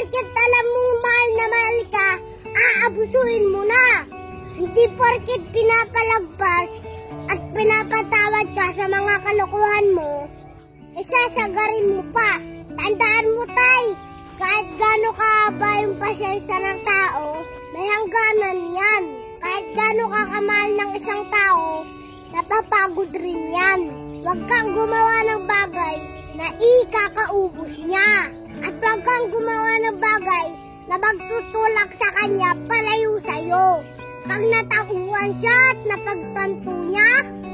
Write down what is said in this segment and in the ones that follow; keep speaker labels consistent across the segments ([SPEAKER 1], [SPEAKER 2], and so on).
[SPEAKER 1] porket alam mong mahal na mahal ka, aabusuhin mo na. Hindi porket pinapalagpas at pinapatawad ka sa mga kalokohan mo, isasagarin mo pa. Tandaan mo, tay, kahit gaano kahaba yung pasensya ng tao, may hangganan yan. Kahit gaano kakamahal ng isang tao, napapagod rin yan. Huwag kang gumawa ng bagay na ikakaubos niya. At huwag kang gumawa ng bagay na magtutulak sa kanya palayo sa'yo. Pag natauhan siya at napagtanto niya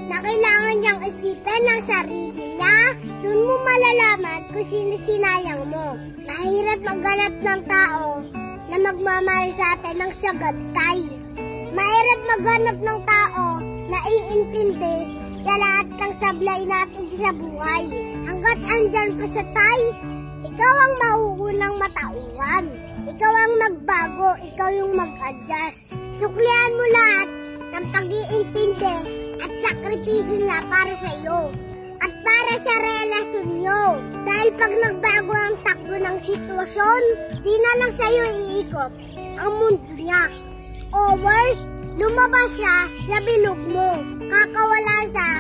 [SPEAKER 1] na kailangan niyang isipin ang sarili niya, doon mo malalaman kung sino sinayang mo. Mahirap maghanap ng tao na magmamahal sa atin ng sagad, tay. Mahirap maghanap ng tao na iintindi sa lahat ng sablay natin sa buhay. Hanggat andyan pa sa tay, ikaw ang mauunang matauhan. Ikaw ang magbago, ikaw yung mag-adjust. Suklihan mo lahat ng pag-iintindi at sakripisyo na para sa iyo at para sa relasyon nyo. Dahil pag nagbago ang takbo ng sitwasyon, di na lang sa iyo iikot ang mundo niya. O worse, lumabas siya sa bilog mo, kakawala siya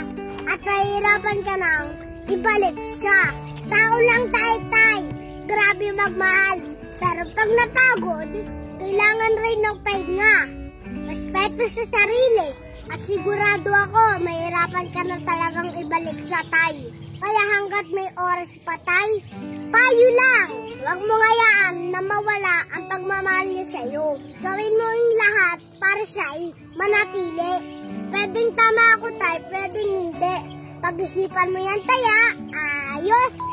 [SPEAKER 1] at mahirapan ka nang ibalik siya. Tao lang tayo, tay. Grabe magmahal. Pero pag napagod, kailangan rin ng pahinga. Respeto sa sarili. At sigurado ako, mahirapan ka na talagang ibalik siya, tay. Kaya hanggat may oras pa, tay, payo lang. Huwag mo hayaan na mawala ang pagmamahal niya sa'yo. Gawin mo yung lahat para siya manatili. Pwedeng tama ako, tay, pwedeng hindi. Pag-isipan mo yan, tay, ayos!